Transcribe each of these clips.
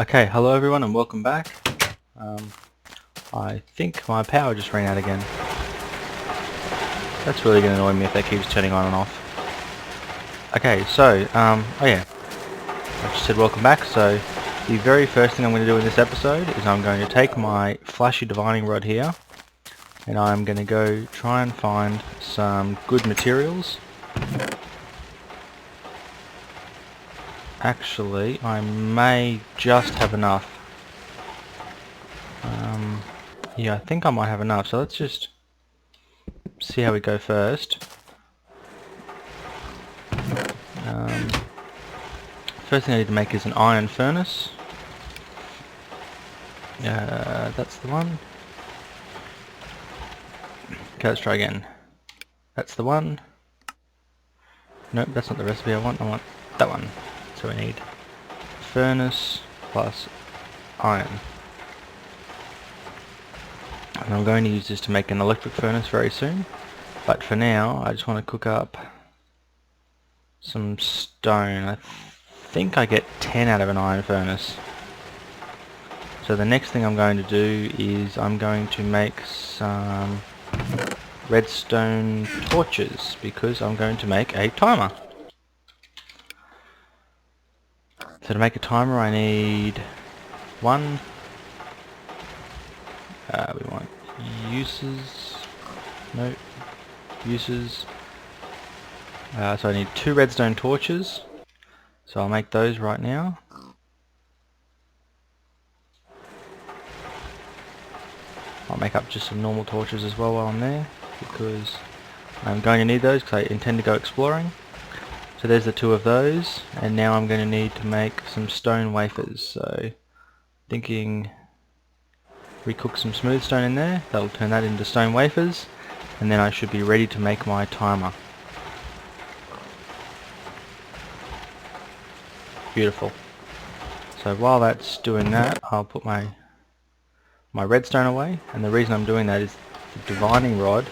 Okay, hello everyone and welcome back. I think my power just ran out again. That's really going to annoy me if that keeps turning on and off. Okay, so, oh yeah, I just said welcome back, so the very first thing I'm going to do in this episode is I'm going to take my flashy divining rod here and I'm going to go try and find some good materials. Actually, I may just have enough. Yeah, I think I might have enough, so let's just see how we go first. First thing I need to make is an iron furnace. That's the one. Okay, let's try again. That's the one. Nope, that's not the recipe I want. I want that one. So we need furnace plus iron. And I'm going to use this to make an electric furnace very soon. But for now, I just want to cook up some stone. I think I get 10 out of an iron furnace. So the next thing I'm going to do is I'm going to make some redstone torches because I'm going to make a timer. So to make a timer I need one, we want uses, no, uses, so I need 2 redstone torches, so I'll make those right now. I'll make up just some normal torches as well while I'm there because I'm going to need those because I intend to go exploring. So there's the 2 of those, and now I'm going to need to make some stone wafers. So thinking we cook some smooth stone in there, that'll turn that into stone wafers, and then I should be ready to make my timer. Beautiful. So while that's doing that, I'll put my redstone away, and the reason I'm doing that is the divining rod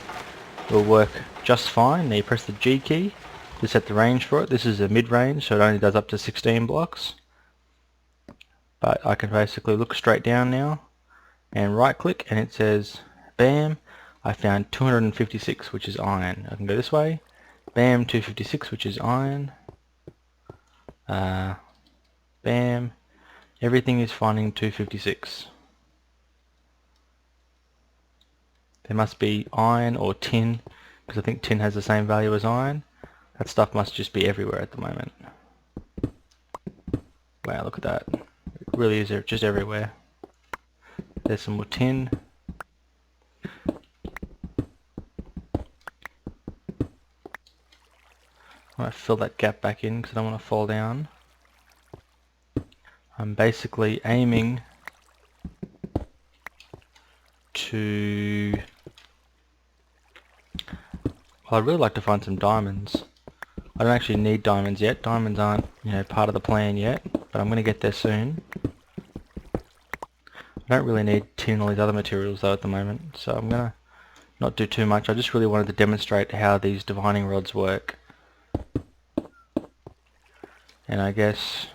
will work just fine. Now you press the G key to set the range for it. This is a mid-range, so it only does up to 16 blocks. But I can basically look straight down now and right click and it says bam, I found 256, which is iron. I can go this way, bam, 256, which is iron, bam, everything is finding 256. There must be iron or tin, because I think tin has the same value as iron. That stuff must just be everywhere at the moment. Wow, look at that. It really is just everywhere. There's some more tin. I want to fill that gap back in because I don't want to fall down. I'm basically aiming to... Well, I'd really like to find some diamonds. I don't actually need diamonds yet. Diamonds aren't, part of the plan yet, but I'm going to get there soon. I don't really need tin and all these other materials though at the moment, so I'm going to not do too much. I just really wanted to demonstrate how these divining rods work. And I guess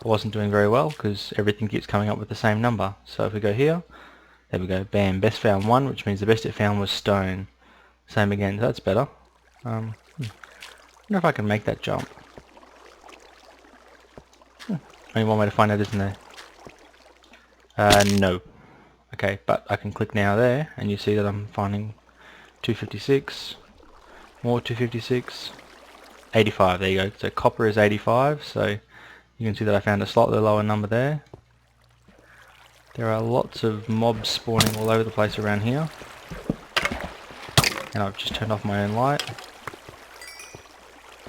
I wasn't doing very well because everything keeps coming up with the same number. So if we go here, there we go, bam, best found 1, which means the best it found was stone. Same again, so that's better. I wonder if I can make that jump. Only one way to find out, isn't there? No. Okay, but I can click now there, and you see that I'm finding 256, more 256, 85, there you go. So copper is 85, so you can see that I found a slightly lower number there. There are lots of mobs spawning all over the place around here. And I've just turned off my own light.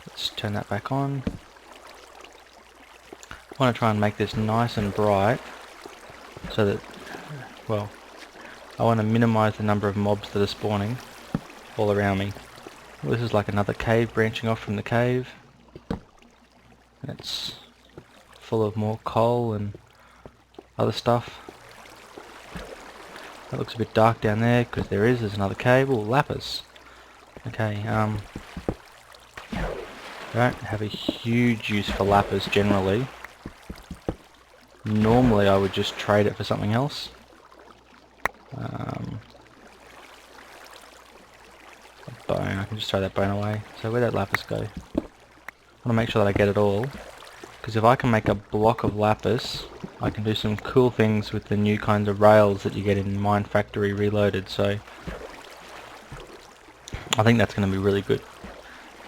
Let's turn that back on. I want to try and make this nice and bright so that, well, I want to minimize the number of mobs that are spawning all around me. Well, this is like another cave branching off from the cave. And it's full of more coal and other stuff. That looks a bit dark down there because there's another cave. Oh, lapis. Okay, I don't have a huge use for lapis generally. Normally I would just trade it for something else. Bone, I can just throw that bone away. So where'd that lapis go? I want to make sure that I get it all, because if I can make a block of lapis, I can do some cool things with the new kinds of rails that you get in Mine Factory Reloaded, so I think that's going to be really good.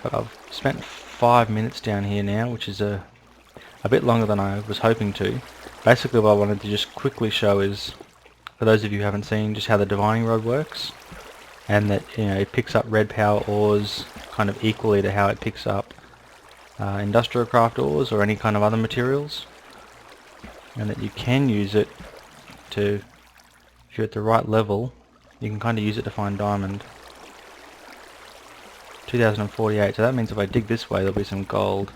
But I've spent 5 minutes down here now, which is a bit longer than I was hoping to. Basically what I wanted to just quickly show is, for those of you who haven't seen, just how the divining rod works, and that, you know, it picks up red power ores kind of equally to how it picks up industrial craft ores or any kind of other materials, and that you can use it to, if you're at the right level, you can kind of use it to find diamond. 2048, so that means if I dig this way there'll be some gold.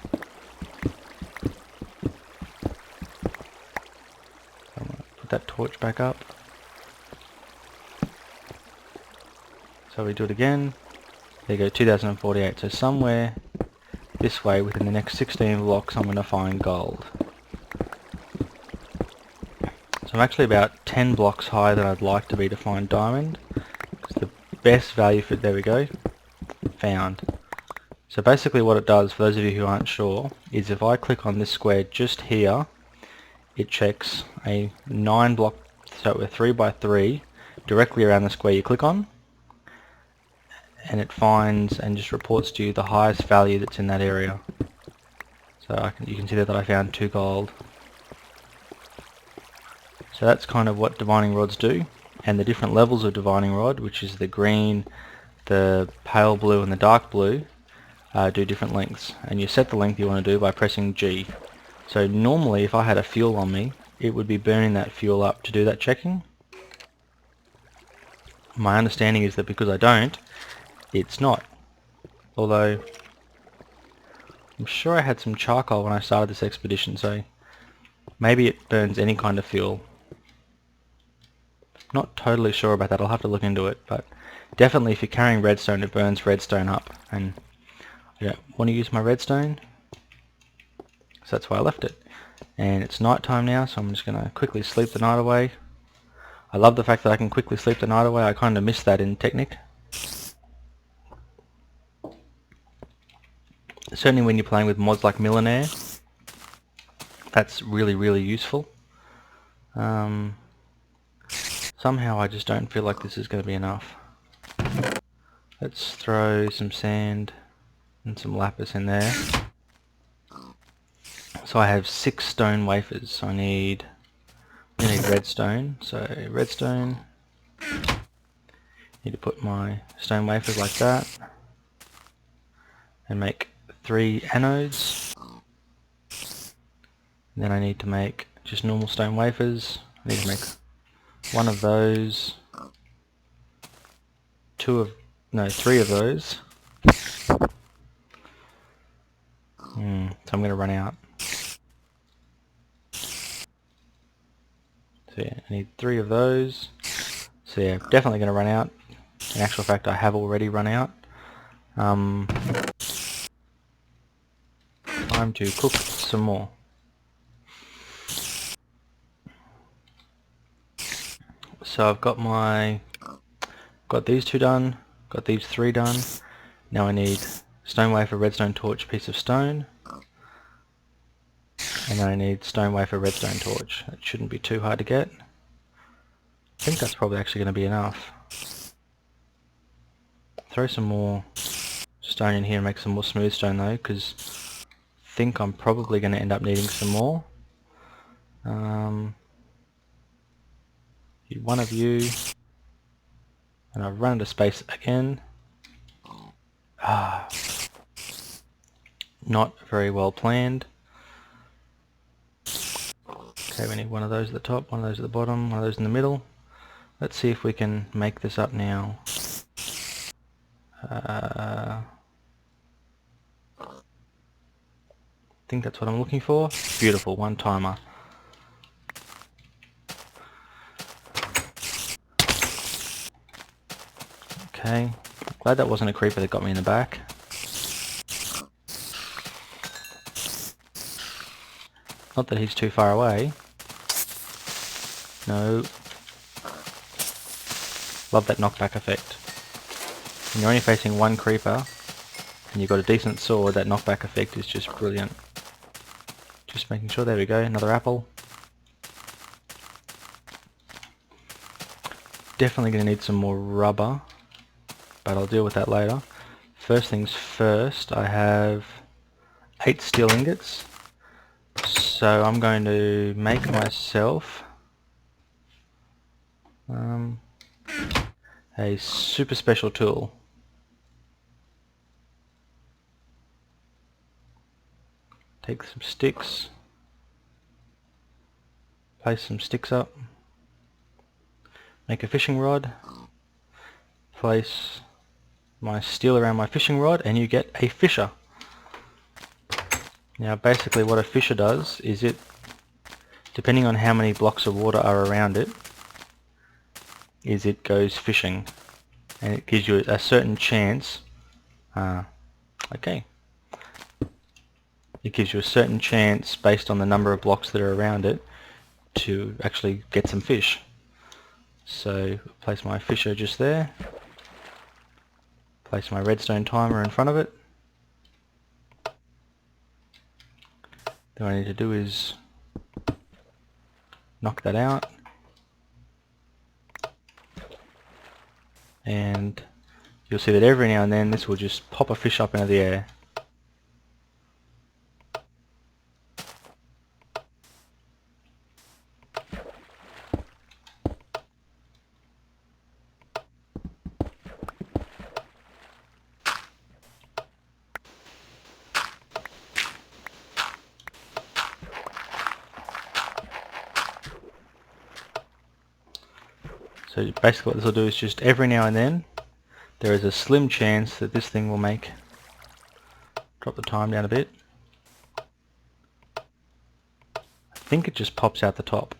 I'm gonna put that torch back up. So we do it again. There you go, 2048. So somewhere this way within the next 16 blocks I'm going to find gold. So I'm actually about 10 blocks higher than I'd like to be to find diamond. It's the best value for, there we go, found. So basically what it does, for those of you who aren't sure, is if I click on this square just here, it checks a 9 block, so a 3 by 3 directly around the square you click on, and it finds and just reports to you the highest value that's in that area. So you can see that I found 2 gold. So that's kind of what divining rods do, and the different levels of divining rod, which is the green, the pale blue and the dark blue, do different lengths, and you set the length you want to do by pressing G. So normally if I had a fuel on me, it would be burning that fuel up to do that checking. My understanding is that because I don't, it's not. Although I'm sure I had some charcoal when I started this expedition, so maybe it burns any kind of fuel. Not totally sure about that, I'll have to look into it, but definitely if you're carrying redstone, it burns redstone up, and I don't want to use my redstone, so that's why I left it. And it's night time now, so I'm just going to quickly sleep the night away. I love the fact that I can quickly sleep the night away. I kind of miss that in Technic. Certainly when you're playing with mods like Millionaire, that's really, really useful. Somehow I just don't feel like this is going to be enough. Let's throw some sand and some lapis in there. So I have 6 stone wafers. So I need redstone. So redstone. Need to put my stone wafers like that, and make 3 anodes. And then I need to make just normal stone wafers. I need to make 1 of those, 3 of those. So I'm going to run out. So yeah, I need 3 of those. So yeah, definitely going to run out. In actual fact, I have already run out. Time to cook some more. So I've got these 2 done, got these 3 done. Now I need stone wafer, redstone torch, piece of stone, and then I need stone wafer, redstone torch. That shouldn't be too hard to get. I think that's probably actually going to be enough. Throw some more stone in here and make some more smooth stone though, because I think I'm probably going to end up needing some more. Need 1 of you, and I've run out of space again. Not very well planned. Okay, we need 1 of those at the top, 1 of those at the bottom, 1 of those in the middle. Let's see if we can make this up now. I think that's what I'm looking for. Beautiful, 1 timer. Okay, glad that wasn't a creeper that got me in the back. Not that he's too far away. No. Love that knockback effect. When you're only facing one creeper and you've got a decent sword, that knockback effect is just brilliant. Just making sure, there we go, another apple. Definitely going to need some more rubber, but I'll deal with that later. First things first, I have 8 steel ingots, so I'm going to make myself a super special tool. Take some sticks, place some sticks up, make a fishing rod, place my steel around my fishing rod, and you get a fisher. Now basically what a fisher does is it, depending on how many blocks of water are around it, is it goes fishing, and it gives you a certain chance. It gives you a certain chance based on the number of blocks that are around it to actually get some fish. So place my fisher just there, place my redstone timer in front of it. Then what I need to do is knock that out, and you'll see that every now and then this will just pop a fish up into the air. So basically what this will do is just every now and then there is a slim chance that this thing will drop the time down a bit. I think it just pops out the top.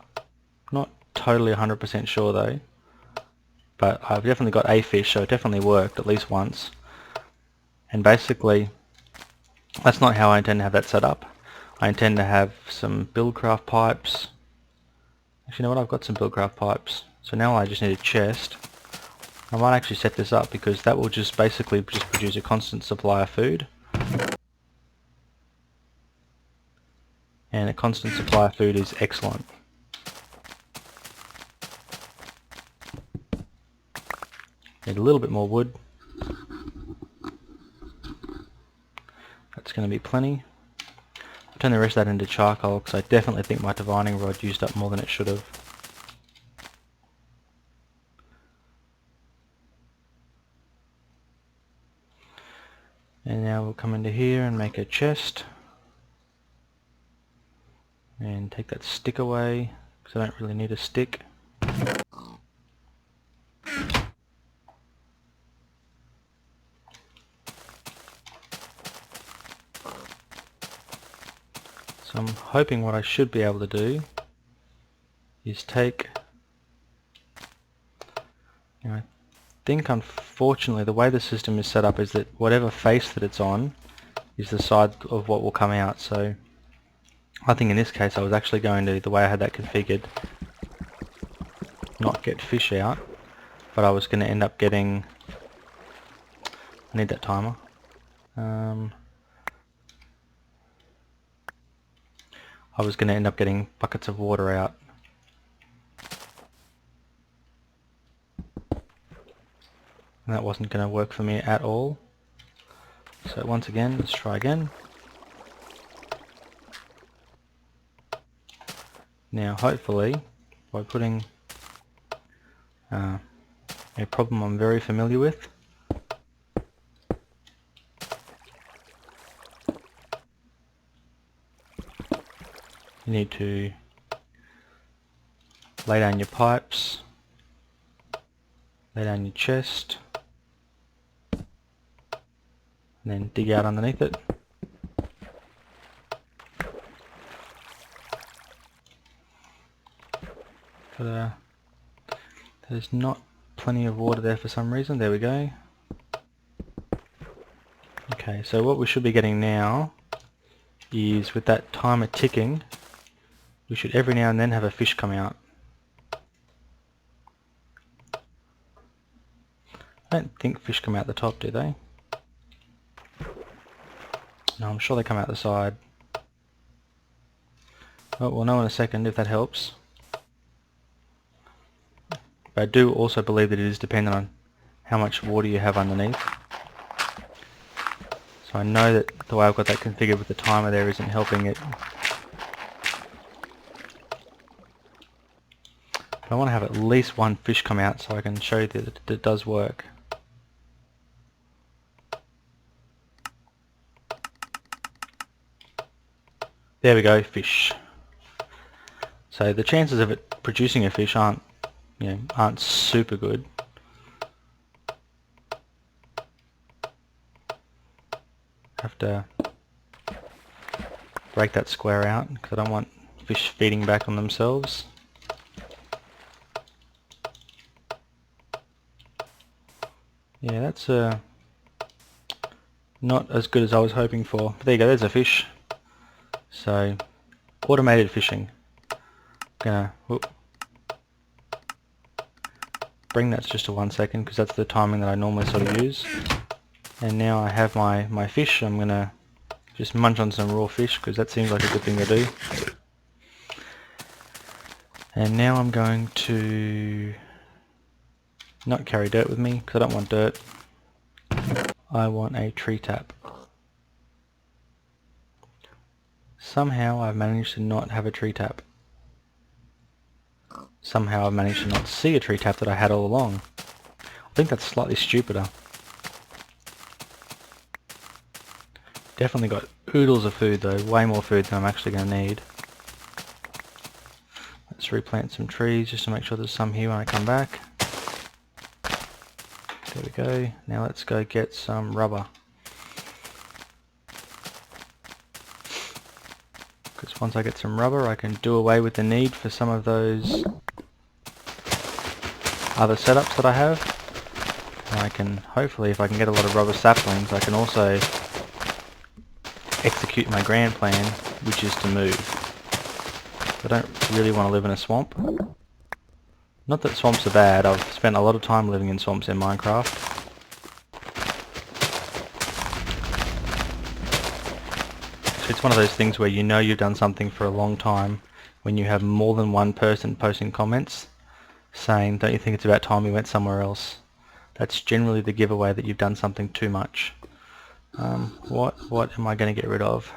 Not totally 100% sure though, but I've definitely got a fish, so it definitely worked at least once. And basically that's not how I intend to have that set up. I intend to have some buildcraft pipes. Actually, you know what, I've got some buildcraft pipes. So now I just need a chest. I might actually set this up because that will just basically just produce a constant supply of food. And a constant supply of food is excellent. Need a little bit more wood. That's going to be plenty. I'll turn the rest of that into charcoal because I definitely think my divining rod used up more than it should have. And now we'll come into here and make a chest. And take that stick away because I don't really need a stick. So I'm hoping what I should be able to do is take, I think unfortunately the way the system is set up is that whatever face that it's on is the side of what will come out. So I think in this case I was actually going to, the way I had that configured, not get fish out, but I was going to end up getting, I need that timer. I was going to end up getting buckets of water out. And that wasn't going to work for me at all. So once again, let's try again. Now hopefully, by putting a problem I'm very familiar with, you need to lay down your pipes, lay down your chest, and then dig out underneath it. But there's not plenty of water there for some reason. There we go. Okay, so what we should be getting now is, with that timer ticking, we should every now and then have a fish come out. I don't think fish come out the top, do they? No, I'm sure they come out the side. Oh, we'll know in a second if that helps. But I do also believe that it is dependent on how much water you have underneath. So I know that the way I've got that configured with the timer there isn't helping it. But I want to have at least one fish come out so I can show you that it does work. There we go, fish. So the chances of it producing a fish aren't super good. Have to break that square out because I don't want fish feeding back on themselves. Yeah, that's not as good as I was hoping for. But there you go, there's a fish. So, automated fishing. Gonna bring that just to 1 second because that's the timing that I normally sort of use. And now I have my fish. I'm gonna just munch on some raw fish because that seems like a good thing to do. And now I'm going to not carry dirt with me because I don't want dirt. I want a tree tap. Somehow I've managed to not have a tree tap. Somehow I've managed to not see a tree tap that I had all along. I think that's slightly stupider. Definitely got oodles of food though, way more food than I'm actually going to need. Let's replant some trees just to make sure there's some here when I come back. There we go. Now let's go get some rubber. Because once I get some rubber I can do away with the need for some of those other setups that I have. And I can, hopefully if I can get a lot of rubber saplings, I can also execute my grand plan, which is to move. I don't really want to live in a swamp. Not that swamps are bad, I've spent a lot of time living in swamps in Minecraft. So it's one of those things where you know you've done something for a long time when you have more than one person posting comments saying, don't you think it's about time we went somewhere else? That's generally the giveaway that you've done something too much. What am I going to get rid of?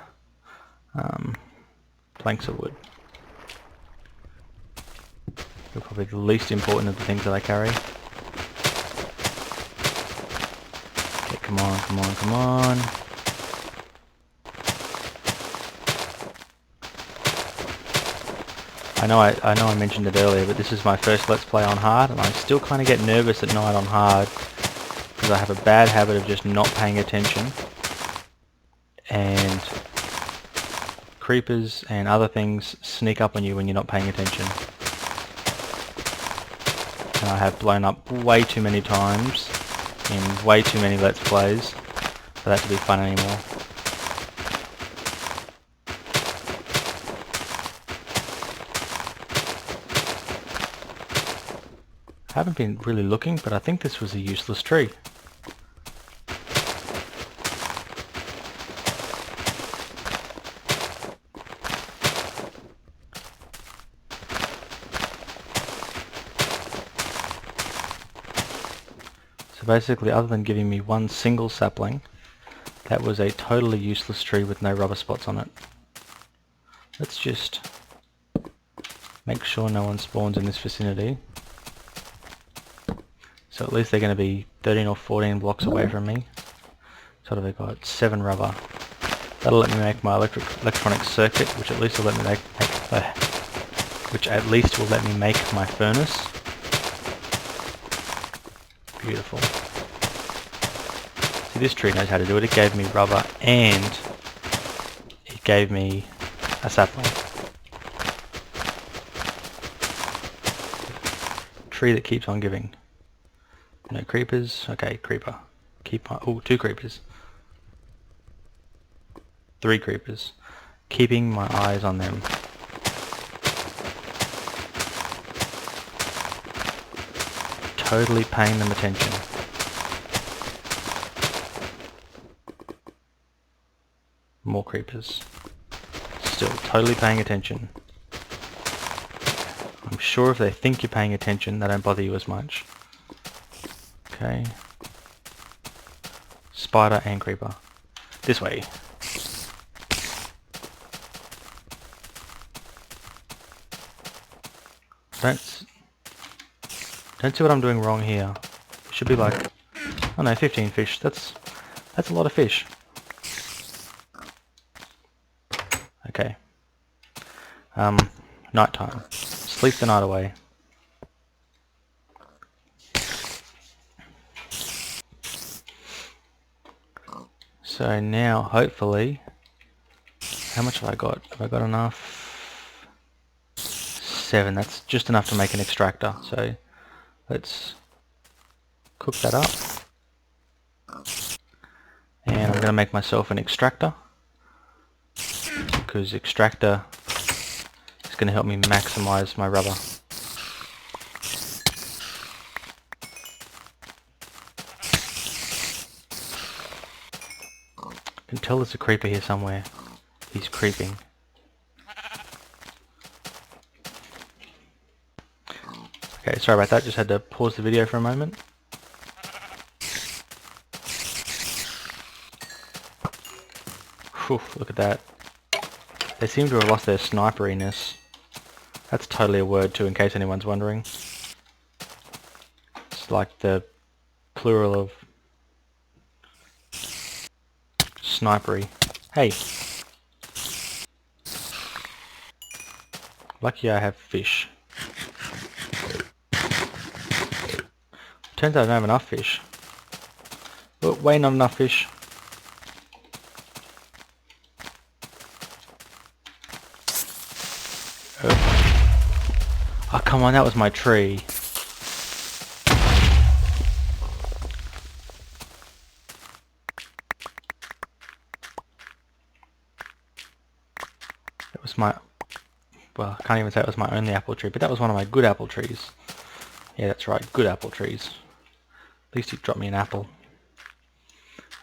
Planks of wood. They're probably the least important of the things that I carry. Okay, come on, come on, come on. I know I mentioned it earlier, but this is my first Let's Play on hard, and I still kind of get nervous at night on hard because I have a bad habit of just not paying attention, and creepers and other things sneak up on you when you're not paying attention. And I have blown up way too many times in way too many Let's Plays for that to be fun anymore. I haven't been really looking, but I think this was a useless tree. So basically, other than giving me one single sapling, that was a totally useless tree with no rubber spots on it. Let's just make sure no one spawns in this vicinity. So at least they're going to be 13 or 14 blocks away from me. So I've got 7 rubber. That'll let me make my electronic circuit, which at least will let me make my furnace. Beautiful. See, this tree knows how to do it. It gave me rubber and it gave me a sapling. Tree that keeps on giving. No creepers. Okay, creeper. Oh, 2 creepers. 3 creepers. Keeping my eyes on them. Totally paying them attention. More creepers. Still totally paying attention. I'm sure if they think you're paying attention, they don't bother you as much. Okay. Spider and creeper. This way. Don't see what I'm doing wrong here. It should be like, oh no, 15 fish. That's a lot of fish. Okay. Nighttime. Sleep the night away. So now, hopefully, how much have I got? Have I got enough? 7. That's just enough to make an extractor. So let's cook that up. And I'm going to make myself an extractor, because extractor is going to help me maximize my rubber. I can tell there's a creeper here somewhere. He's creeping. Okay, sorry about that, just had to pause the video for a moment. Whew, look at that. They seem to have lost their sniperiness. That's totally a word too, in case anyone's wondering. It's like the plural of snipery. Hey! Lucky I have fish. Turns out I don't have enough fish. Oh, way not enough fish. Oh, come on, that was my tree. That was my... Well, I can't even say it was my only apple tree, but that was one of my good apple trees. Yeah, that's right, good apple trees. At least he dropped me an apple.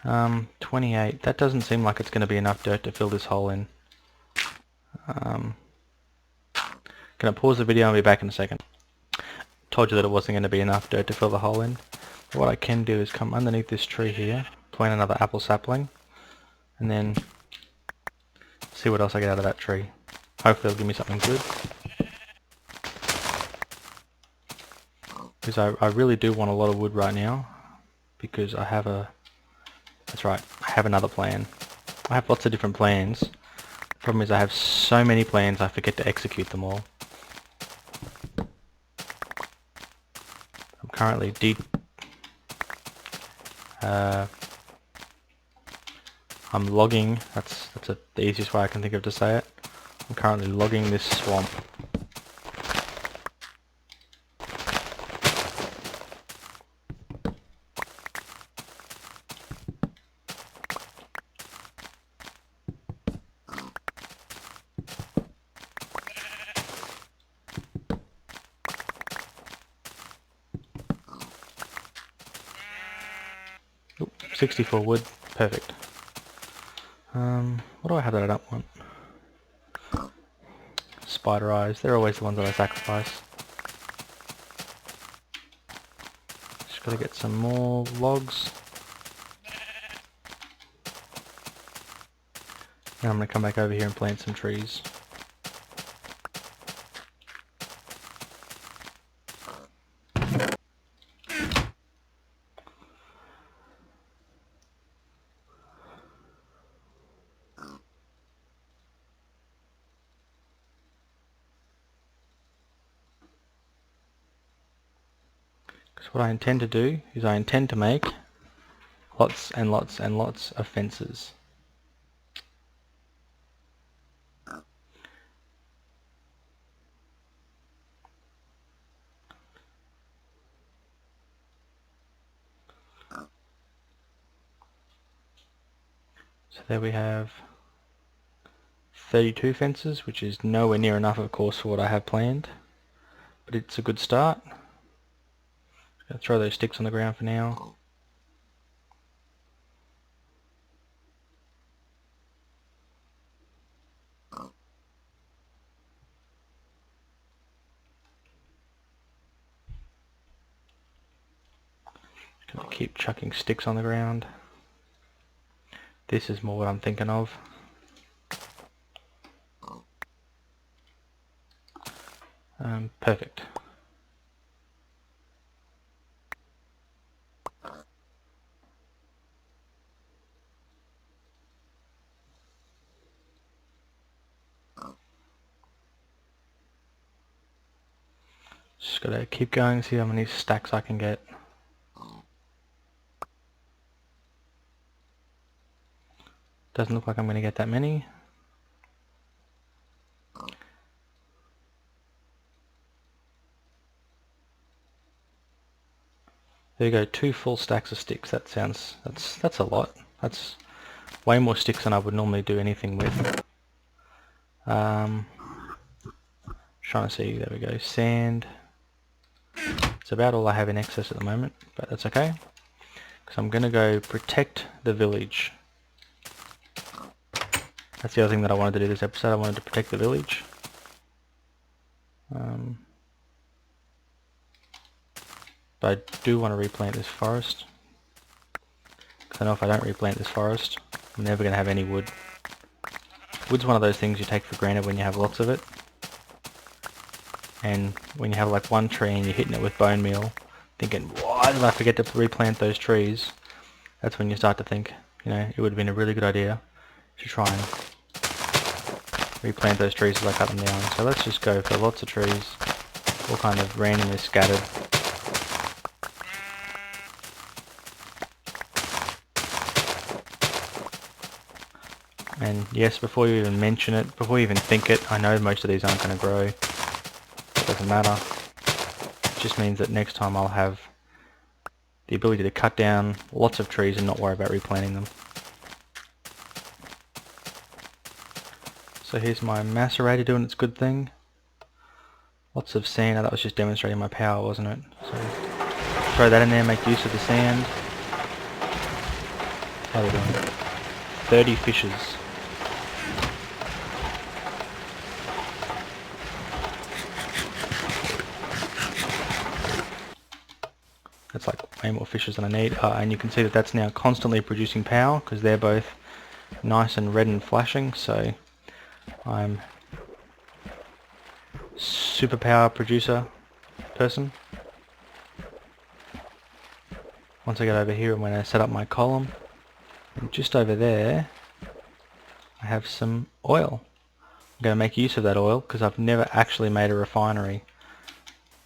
28. That doesn't seem like it's going to be enough dirt to fill this hole in. Gonna pause the video and be back in a second. Told you that it wasn't going to be enough dirt to fill the hole in. But what I can do is come underneath this tree here, plant another apple sapling, and then see what else I get out of that tree. Hopefully it'll give me something good. Because I really do want a lot of wood right now, because I have a... That's right, I have another plan. I have lots of different plans. The problem is I have so many plans I forget to execute them all. I'm currently I'm logging, that's the easiest way I can think of to say it. I'm currently logging this swamp. Oop, 64 wood, perfect. What do I have that I don't want? Spider eyes, they're always the ones that I sacrifice. Just gotta get some more logs. Now I'm gonna come back over here and plant some trees. Because what I intend to do is I intend to make lots and lots and lots of fences. So there we have 32 fences, which is nowhere near enough of course for what I have planned, but it's a good start. Gonna throw those sticks on the ground for now. Gonna keep chucking sticks on the ground. This is more what I'm thinking of. Perfect. Just gotta keep going, see how many stacks I can get. Doesn't look like I'm gonna get that many. There you go, 2 full stacks of sticks. That's a lot. That's way more sticks than I would normally do anything with. Trying to see, there we go, sand. It's about all I have in excess at the moment, but that's okay. Because I'm going to go protect the village. That's the other thing that I wanted to do this episode. I wanted to protect the village. But I do want to replant this forest. Because I know if I don't replant this forest, I'm never going to have any wood. Wood's one of those things you take for granted when you have lots of it. And when you have like one tree and you're hitting it with bone meal, thinking, why did I forget to replant those trees? That's when you start to think, you know, it would have been a really good idea to try and replant those trees as I cut them down. So let's just go for lots of trees, all kind of randomly scattered. And yes, before you even mention it, before you even think it, I know most of these aren't going to grow. It doesn't matter. It just means that next time I'll have the ability to cut down lots of trees and not worry about replanting them. So here's my macerator doing its good thing. Lots of sand. Now that was just demonstrating my power, wasn't it? So throw that in there, make use of the sand. How are we doing? 30 fishes. That's like way more fishes than I need. And you can see that that's now constantly producing power because they're both nice and red and flashing. So I'm superpower producer person. Once I get over here, I'm going to set up my column. And just over there, I have some oil. I'm going to make use of that oil because I've never actually made a refinery.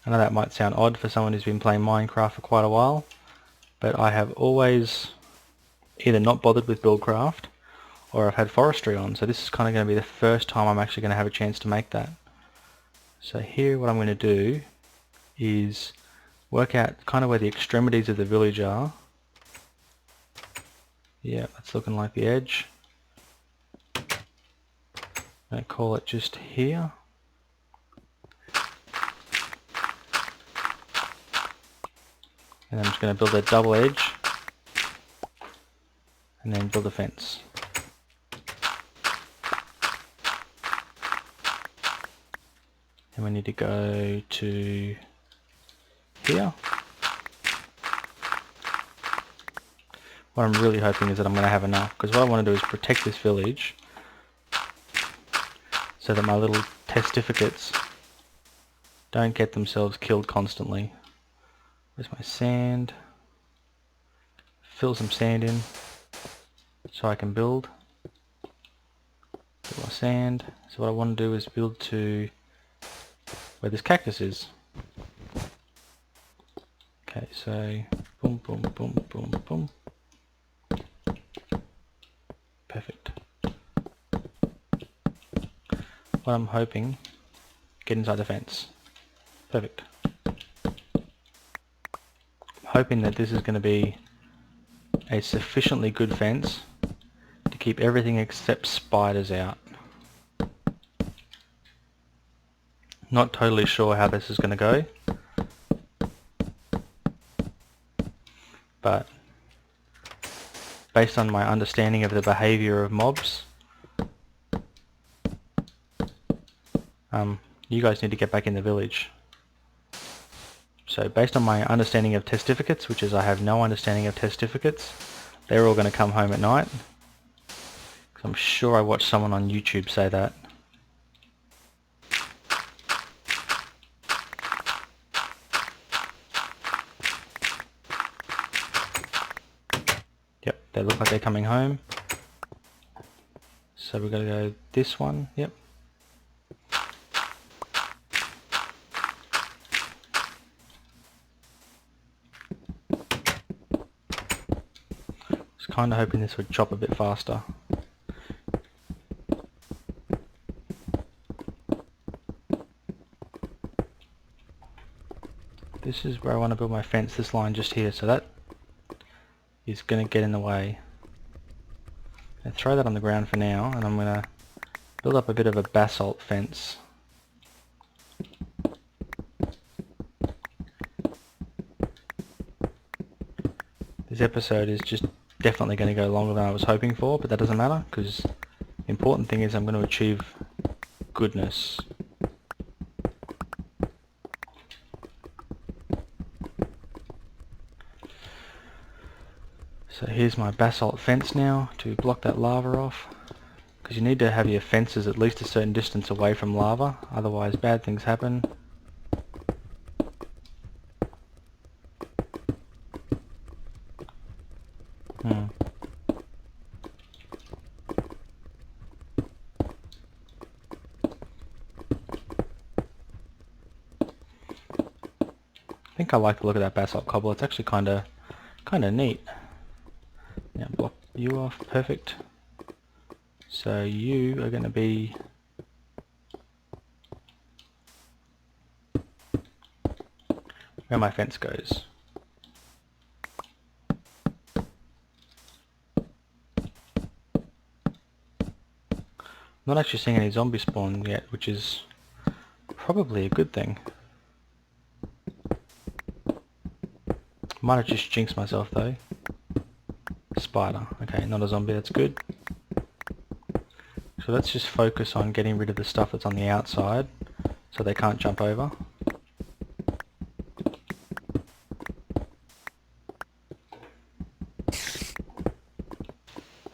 I know that might sound odd for someone who's been playing Minecraft for quite a while, but I have always either not bothered with Buildcraft or I've had forestry on, so this is kind of going to be the first time I'm actually going to have a chance to make that. So here what I'm going to do is work out kind of where the extremities of the village are. Yeah, that's looking like the edge. I'm going to call it just here. And I'm just going to build a double edge and then build a fence. And we need to go to here. What I'm really hoping is that I'm going to have enough, because what I want to do is protect this village so that my little testificates don't get themselves killed constantly. Where's my sand? Fill some sand in so I can build. Fill my sand. So what I want to do is build to where this cactus is. Okay, so boom, boom, boom, boom, boom. Perfect. What I'm hoping, get inside the fence. Perfect. Hoping that this is going to be a sufficiently good fence to keep everything except spiders out. Not totally sure how this is going to go, but based on my understanding of the behavior of mobs, you guys need to get back in the village. So based on my understanding of testificates, which is I have no understanding of testificates, they're all going to come home at night. 'Cause I'm sure I watched someone on YouTube say that. Yep, they look like they're coming home. So we're going to go this one. Yep. Just kind of hoping this would chop a bit faster. This is where I want to build my fence, this line just here, so that is going to get in the way. I'll throw that on the ground for now, and I'm going to build up a bit of a basalt fence. This episode is just definitely going to go longer than I was hoping for, but that doesn't matter, because the important thing is I'm going to achieve goodness. So here's my basalt fence now to block that lava off, because you need to have your fences at least a certain distance away from lava, otherwise bad things happen. I think I like the look of that basalt cobble. It's actually kind of neat. Now block you off, perfect. So you are going to be where my fence goes. I'm not actually seeing any zombie spawn yet, which is probably a good thing. Might have just jinxed myself though. Spider. Okay, not a zombie, that's good. So let's just focus on getting rid of the stuff that's on the outside so they can't jump over.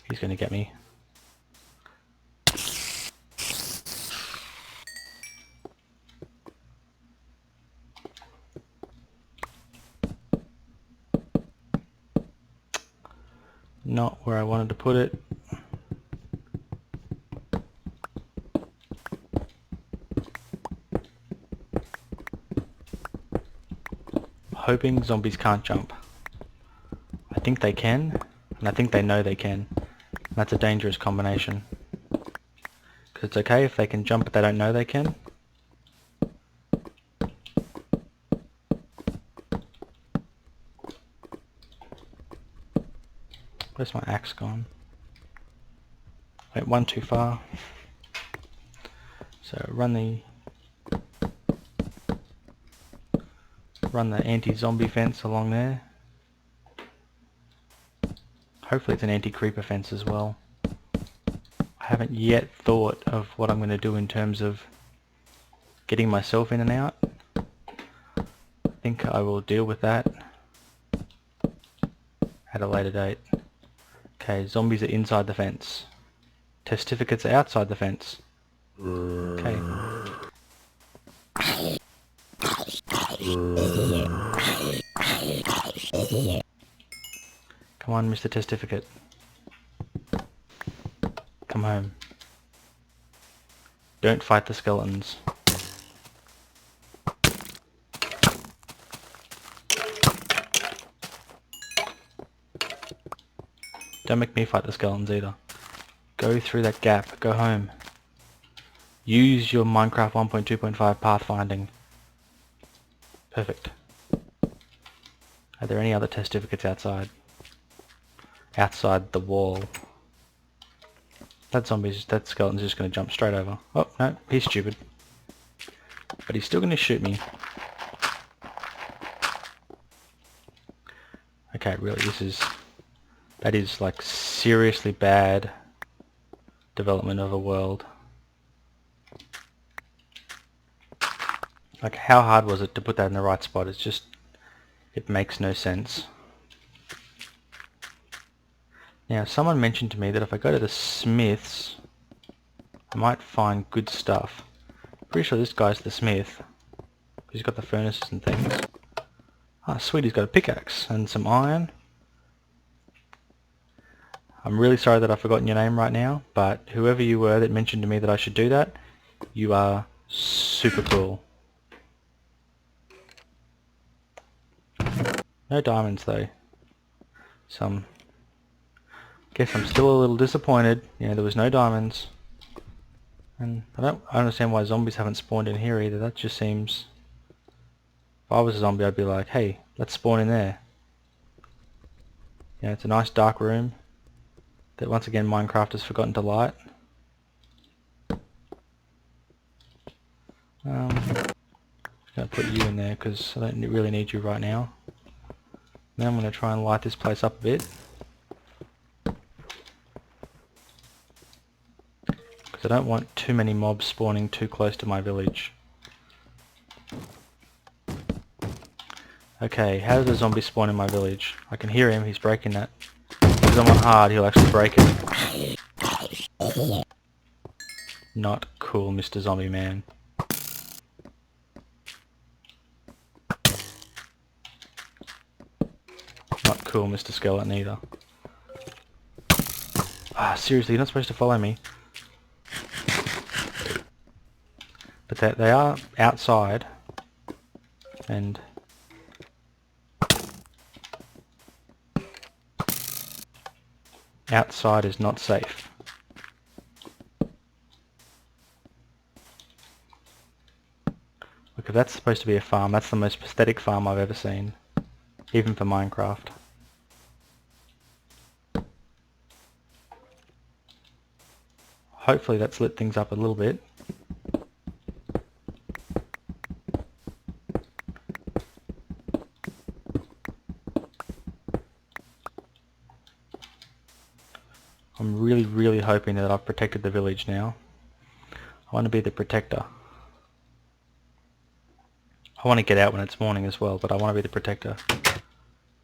He's going to get me. Not where I wanted to put it. Hoping zombies can't jump. I think they can, and I think they know they can. That's a dangerous combination. Because it's okay if they can jump but they don't know they can. Where's my axe gone? Wait, one too far. So run the anti-zombie fence along there. Hopefully it's an anti-creeper fence as well. I haven't yet thought of what I'm going to do in terms of getting myself in and out. I think I will deal with that at a later date. Okay, zombies are inside the fence. Testificates are outside the fence. Okay. Come on, Mr. Testificate. Come home. Don't fight the skeletons. Don't make me fight the skeletons either. Go through that gap. Go home. Use your Minecraft 1.2.5 pathfinding. Perfect. Are there any other testificates outside? Outside the wall. That skeleton's just going to jump straight over. Oh, no, he's stupid. But he's still going to shoot me. Okay, really, that is like seriously bad development of a world. Like, how hard was it to put that in the right spot? It's just, it makes no sense. Now, someone mentioned to me that if I go to the Smiths, I might find good stuff. Pretty sure this guy's the Smith. He's got the furnaces and things. Ah, sweet, he's got a pickaxe and some iron. I'm really sorry that I've forgotten your name right now, but whoever you were that mentioned to me that I should do that, you are super cool. No diamonds though. Guess I'm still a little disappointed. You know, there was no diamonds. And I don't understand why zombies haven't spawned in here either. That just seems... If I was a zombie, I'd be like, hey, let's spawn in there. Yeah, it's a nice dark room that once again Minecraft has forgotten to light. I'm going to put you in there because I don't really need you right now. Now I'm going to try and light this place up a bit. Because I don't want too many mobs spawning too close to my village. Okay, how does a zombie spawn in my village? I can hear him, he's breaking that. Because I'm on hard, he'll actually break it. Not cool, Mr. Zombie Man. Not cool, Mr. Skeleton either. Ah, seriously, you're not supposed to follow me. But they are outside. And... outside is not safe. Look, if that's supposed to be a farm, that's the most pathetic farm I've ever seen. Even for Minecraft. Hopefully that's lit things up a little bit. I'm really hoping that I've protected the village now. I want to be the protector. I want to get out when it's morning as well, but I want to be the protector.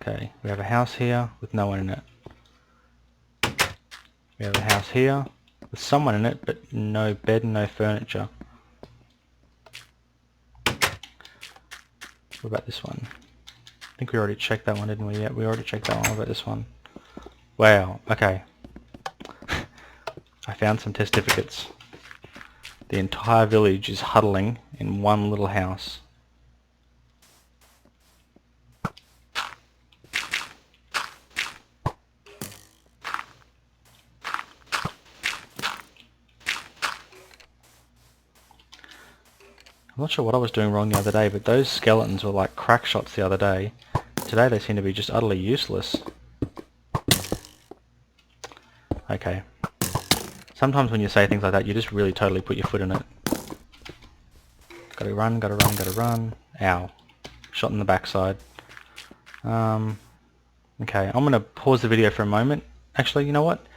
Okay, we have a house here with no one in it. We have a house here with someone in it, but no bed and no furniture. What about this one? I think we already checked that one, didn't we? Yeah, we already checked that one. What about this one? Wow, okay. I found some testificates. The entire village is huddling in one little house. I'm not sure what I was doing wrong the other day, but those skeletons were like crack shots the other day. Today they seem to be just utterly useless. Okay. Sometimes when you say things like that, you just really totally put your foot in it. Gotta run, gotta run, gotta run. Ow. Shot in the backside. Okay, I'm gonna pause the video for a moment. Actually, you know what?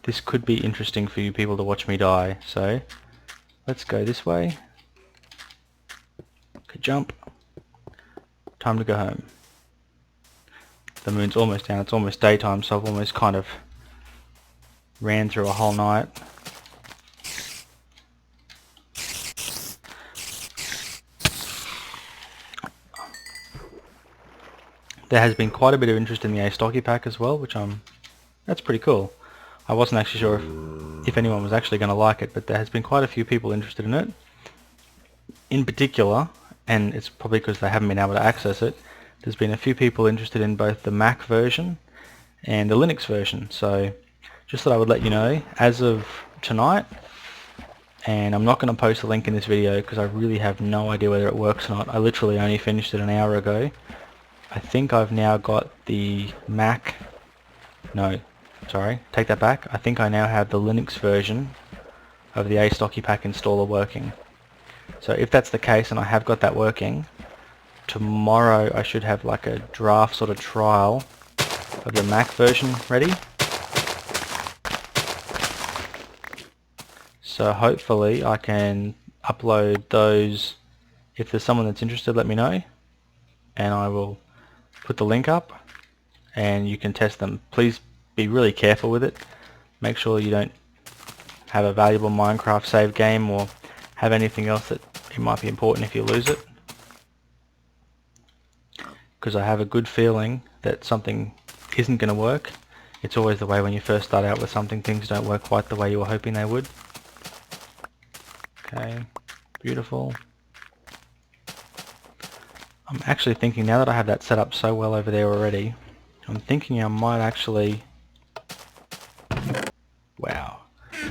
This could be interesting for you people to watch me die, so let's go this way. Okay, jump. Time to go home. The moon's almost down, it's almost daytime, so I've almost kind of ran through a whole night. There has been quite a bit of interest in the Astocky pack as well, which that's pretty cool. I wasn't actually sure if anyone was actually going to like it, but there has been quite a few people interested in it. In particular, and it's probably because they haven't been able to access it, there's been a few people interested in both the Mac version and the Linux version. So just thought I would let you know, as of tonight, and I'm not going to post a link in this video because I really have no idea whether it works or not. I literally only finished it an hour ago. I think I've now got the Mac, no, sorry, take that back. I think I now have the Linux version of the Astocky pack installer working. So if that's the case and I have got that working, tomorrow I should have like a draft sort of trial of the Mac version ready. So hopefully I can upload those If there's someone that's interested, let me know, and I will put the link up and you can test them. Please be really careful with it. Make sure you don't have a valuable Minecraft save game or have anything else that it might be important if you lose it, because I have a good feeling that something isn't going to work. It's always the way when you first start out with something, things don't work quite the way you were hoping they would. Okay, beautiful. I'm actually thinking, now that I have that set up so well over there already, I'm thinking I might actually, wow,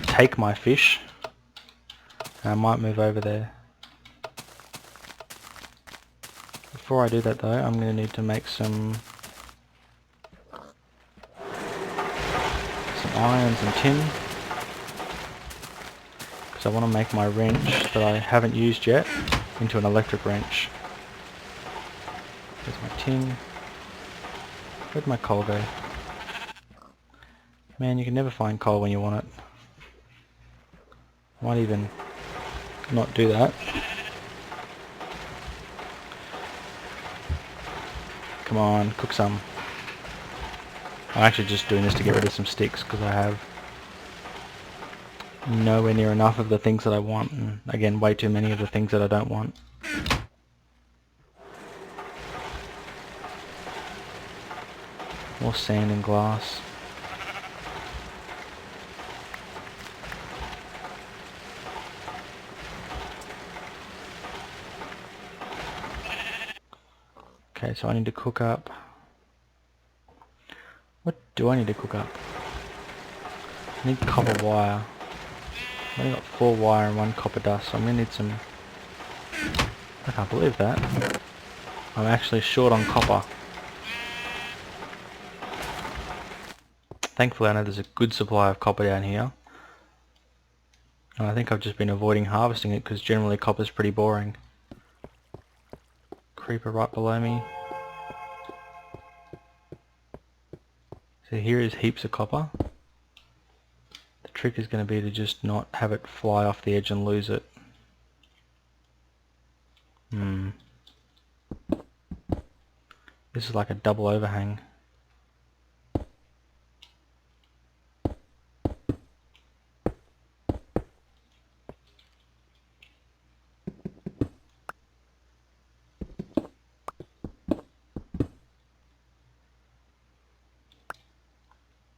take my fish and I might move over there. Before I do that though, I'm going to need to make some irons and tin, because I want to make my wrench that I haven't used yet into an electric wrench. There's my tin. Where'd my coal go? Man, you can never find coal when you want it. Might even not do that. Come on, cook some. I'm actually just doing this to get rid of some sticks because I have nowhere near enough of the things that I want, and again, way too many of the things that I don't want. More sand and glass. Okay, so I need to cook up. What do I need to cook up? I need copper wire. I've only got 4 wire and 1 copper dust, so I'm going to need some... I can't believe that. I'm actually short on copper. Thankfully I know there's a good supply of copper down here. And I think I've just been avoiding harvesting it because generally copper's pretty boring. Creeper right below me. So here is heaps of copper. The trick is going to be to just not have it fly off the edge and lose it. This is like a double overhang.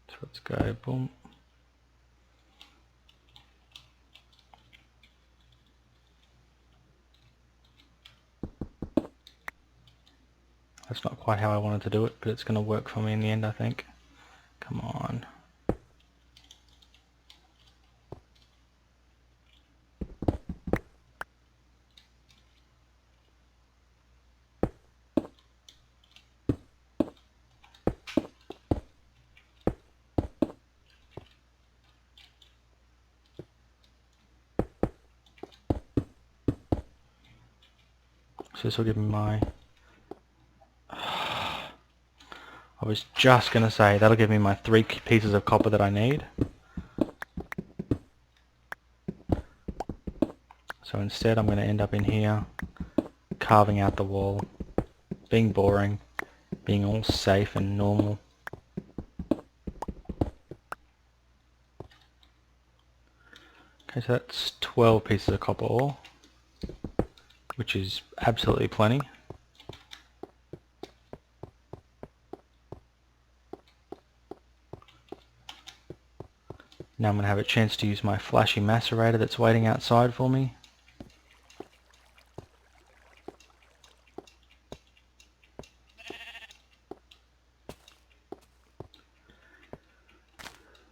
So let's go, boom. That's not quite how I wanted to do it, but it's going to work for me in the end, I think. Come on. So this will give me my... I was just going to say, that'll give me my 3 pieces of copper that I need. So instead I'm going to end up in here, carving out the wall, being boring, being all safe and normal. Okay, so that's 12 pieces of copper ore, which is absolutely plenty. Now I'm going to have a chance to use my flashy macerator that's waiting outside for me.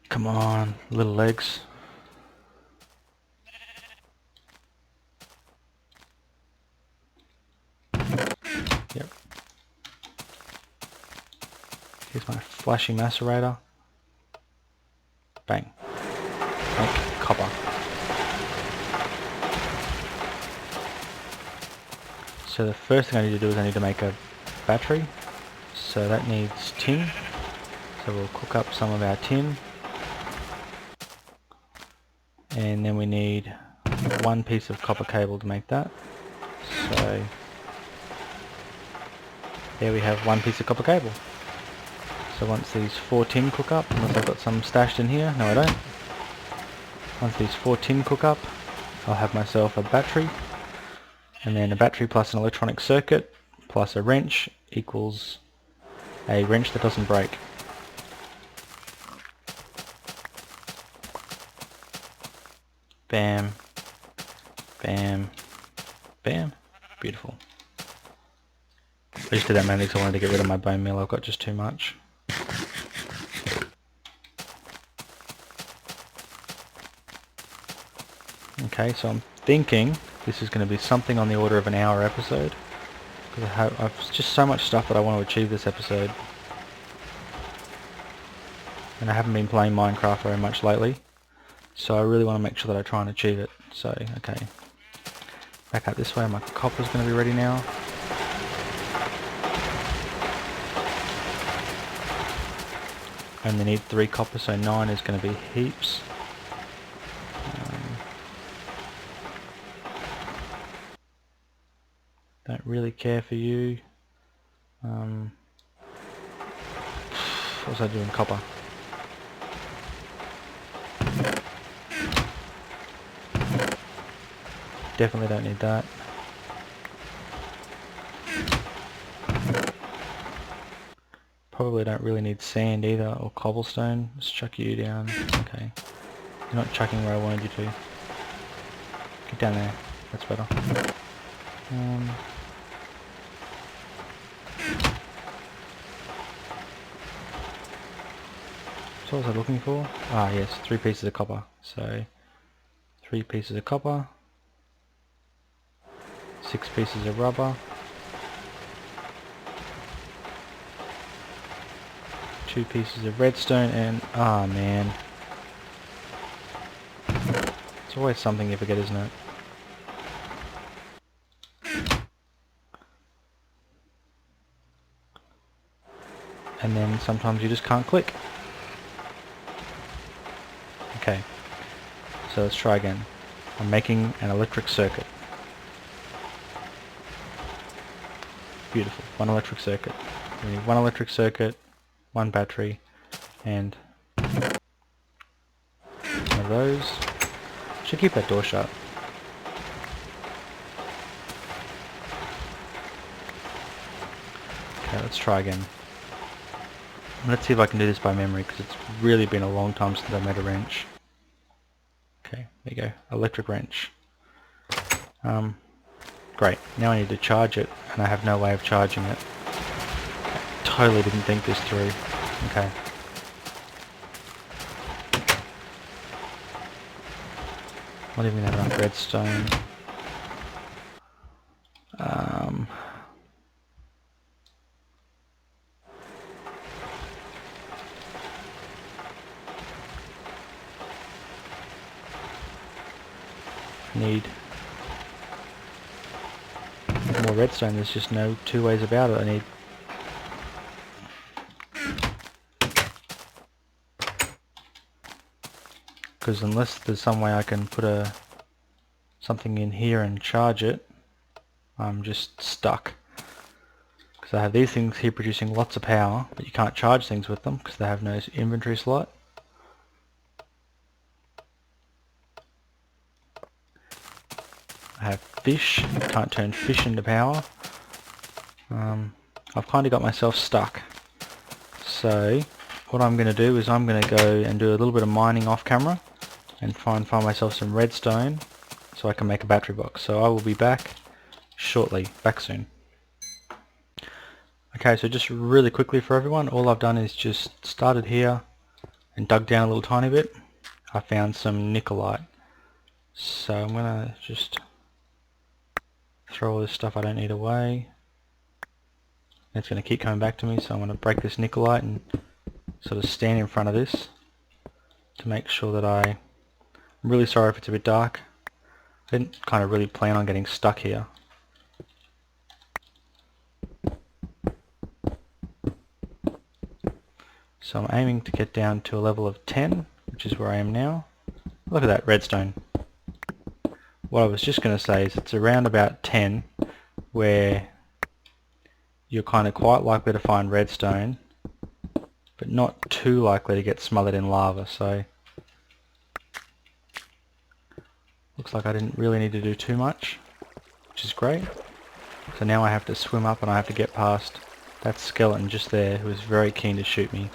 Come on, little legs. Yep. Here's my flashy macerator. Bang. Make copper. So the first thing I need to do is I need to make a battery. So that needs tin. So we'll cook up some of our tin. And then we need 1 piece of copper cable to make that. So there we have one piece of copper cable. So once these 4 tin cook up, unless I've got some stashed in here, no I don't. Once these 4 tin cook up, I'll have myself a battery, and then a battery plus an electronic circuit plus a wrench equals a wrench that doesn't break. Bam, bam, bam. Beautiful. I just did that mainly because I wanted to get rid of my bone meal. I've got just too much. Okay, so I'm thinking this is going to be something on the order of an hour episode, because I've just so much stuff that I want to achieve this episode, and I haven't been playing Minecraft very much lately, so I really want to make sure that I try and achieve it. So okay, back out this way. My copper's going to be ready now. I only need 3 copper, so 9 is going to be heaps. Don't really care for you. What was I doing? Copper. Definitely don't need that. Probably don't really need sand either, or cobblestone. Let's chuck you down. Okay. You're not chucking where I wanted you to. Get down there. That's better. So what was I looking for? Ah yes, 3 pieces of copper. So 3 pieces of copper, 6 pieces of rubber, 2 pieces of redstone, and ah man, it's always something you forget, isn't it? And then sometimes you just can't click. Okay, so let's try again. I'm making an electric circuit. Beautiful, 1 electric circuit. We need 1 electric circuit, 1 battery, and 1 of those. Should keep that door shut. Okay, let's try again. Let's see if I can do this by memory, because it's really been a long time since I made a wrench. Okay, there you go, electric wrench. Great, now I need to charge it, and I have no way of charging it. I totally didn't think this through. Okay. Not even have enough redstone. Need more redstone. There's just no 2 ways about it. I need because unless there's some way I can put something in here and charge it, I'm just stuck. Because I have these things here producing lots of power, but you can't charge things with them because they have no inventory slot. I have fish, can't turn fish into power. I've kind of got myself stuck. So what I'm going to do is I'm going to go and do a little bit of mining off camera and try and find myself some redstone so I can make a battery box. So I will be back shortly, back soon. Okay, so just really quickly for everyone, all I've done is just started here and dug down a little tiny bit. I found some nickelite. So I'm going to just throw all this stuff I don't need away. It's going to keep coming back to me, so I'm going to break this nickelite and sort of stand in front of this to make sure that I'm really sorry if it's a bit dark. I didn't kind of really plan on getting stuck here. So I'm aiming to get down to a level of 10, which is where I am now. Look at that redstone. what I was just going to say is it's around about 10 where you're kind of quite likely to find redstone, but not too likely to get smothered in lava. So looks like I didn't really need to do too much, which is great. So now I have to swim up and I have to get past that skeleton just there who is very keen to shoot me.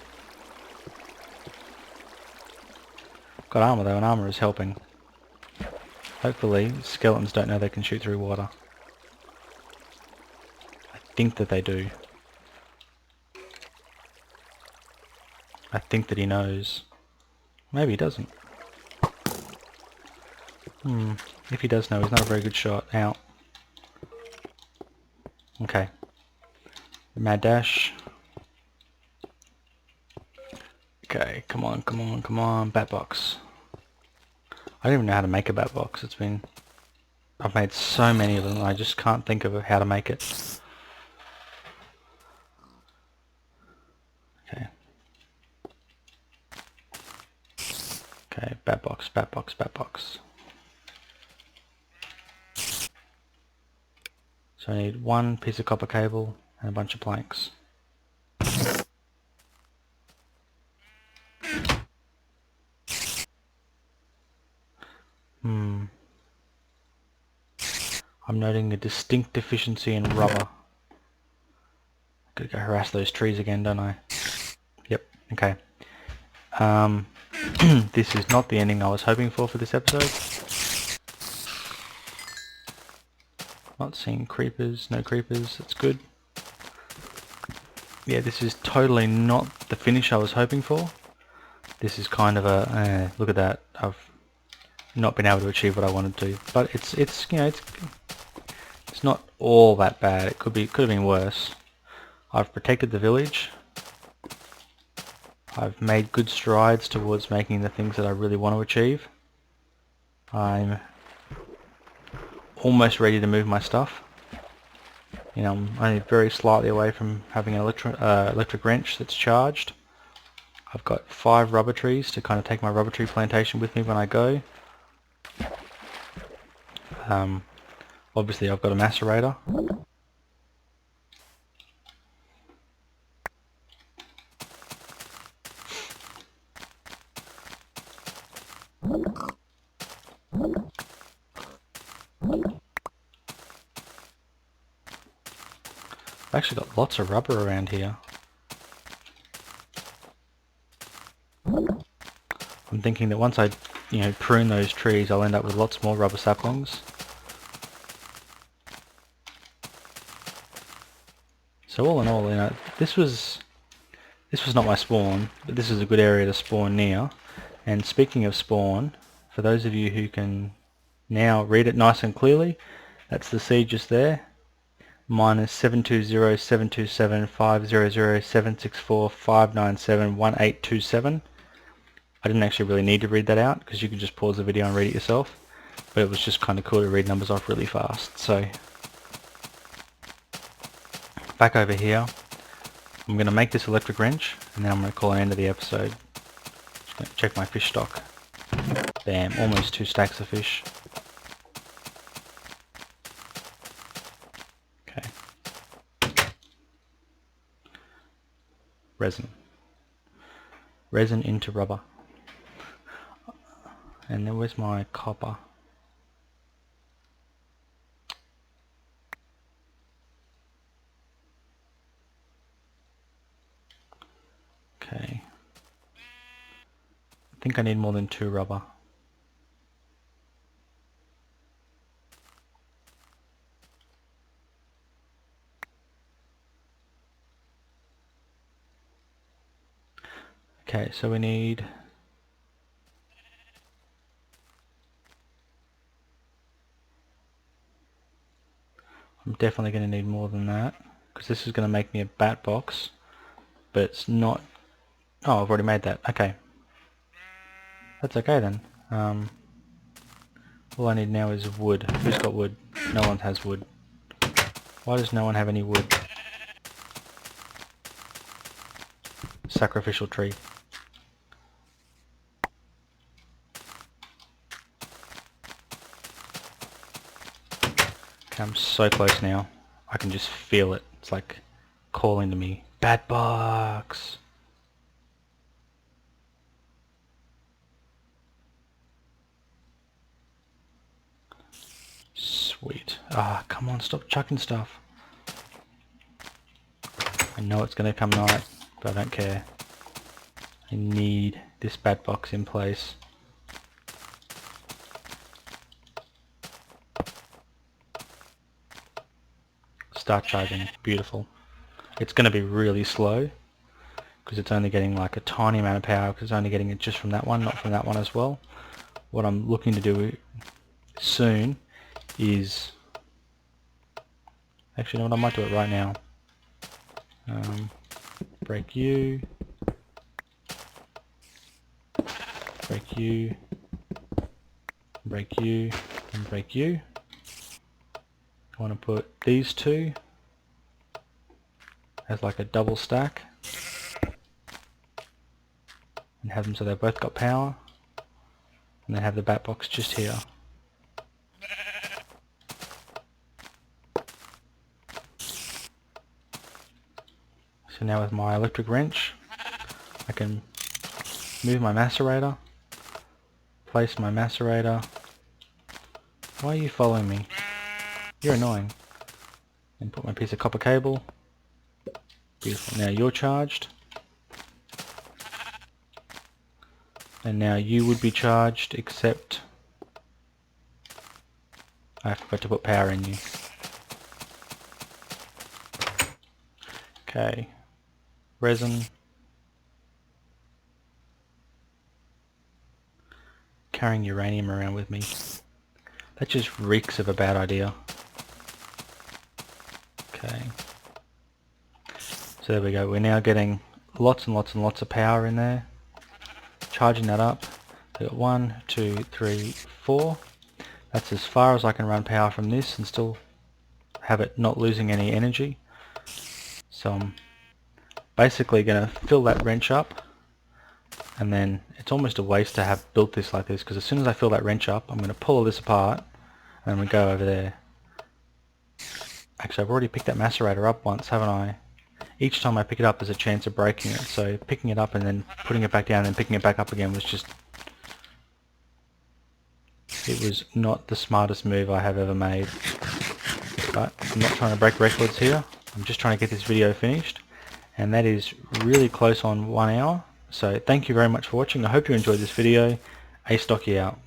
Got armor though, and armor is helping. Hopefully skeletons don't know they can shoot through water. I think that they do. I think that he knows. Maybe he doesn't. If he does know, he's not a very good shot. Out. Okay. Mad dash. Okay, come on, come on, come on. Bat box. I don't even know how to make a bat box. I've made so many of them, I just can't think of how to make it. Okay. Okay, bat box, bat box, bat box. So I need one piece of copper cable and a bunch of planks. I'm noting a distinct deficiency in rubber. Gotta go harass those trees again, don't I? Yep, okay. This is not the ending I was hoping for this episode. Not seeing creepers, no creepers, that's good. Yeah, this is totally not the finish I was hoping for. This is kind of a, look at that, I've not been able to achieve what I wanted to. But it's you know, it's not all that bad. It could have been worse. I've protected the village. I've made good strides towards making the things that I really want to achieve. I'm almost ready to move my stuff. You know, I'm only very slightly away from having an electric wrench that's charged. I've got 5 rubber trees to kind of take my rubber tree plantation with me when I go. Obviously I've got a macerator. I've actually got lots of rubber around here. I'm thinking that once I, prune those trees, I'll end up with lots more rubber saplings. So all in all, this was not my spawn, but this is a good area to spawn near. And speaking of spawn, for those of you who can now read it nice and clearly, that's the seed just there. Minus 720-727-500-764-597-1827. I didn't actually really need to read that out because you can just pause the video and read it yourself, but it was just kind of cool to read numbers off really fast. So back over here, I'm going to make this electric wrench and then I'm going to call an end to the episode. Just going to check my fish stock. Bam, almost 2 stacks of fish. Okay. Resin. Resin into rubber. And then where's my copper? Okay. I think I need more than 2 rubber. Okay, so we need I'm definitely going to need more than that because this is going to make me a bat box, but it's not. Oh, I've already made that. Okay, that's okay then. All I need now is wood. Who's got wood? No one has wood. Why does no one have any wood? Sacrificial tree. I'm so close now. I can just feel it. It's like calling to me. Bat box! Sweet. Ah, come on, stop chucking stuff. I know it's going to come night, but I don't care. I need this bat box in place. Start charging. Beautiful. It's going to be really slow because it's only getting like a tiny amount of power because it's only getting it just from that one, not from that one as well. What I'm looking to do soon is... Actually, you know what? I might do it right now. Break you. Break you. Break you. And break you. I want to put these two as like a double stack and have them so they've both got power, and then have the bat box just here. So now with my electric wrench I can move my macerator, place my macerator. Why are you following me? You're annoying. And put my piece of copper cable. Beautiful. Now you're charged. And now you would be charged, except I forgot to put power in you. Okay. Resin. Carrying uranium around with me. That just reeks of a bad idea. Okay. So there we go. We're now getting lots and lots and lots of power in there. Charging that up. We've got 1, 2, 3, 4. That's as far as I can run power from this and still have it not losing any energy. So I'm basically going to fill that wrench up, and then it's almost a waste to have built this like this, because as soon as I fill that wrench up I'm going to pull all this apart and then we go over there. Actually, I've already picked that macerator up once, haven't I? Each time I pick it up there's a chance of breaking it, so picking it up and then putting it back down and then picking it back up again was just... It was not the smartest move I have ever made. But I'm not trying to break records here, I'm just trying to get this video finished, and that is really close on 1 hour. So thank you very much for watching. I hope you enjoyed this video. Astocky out.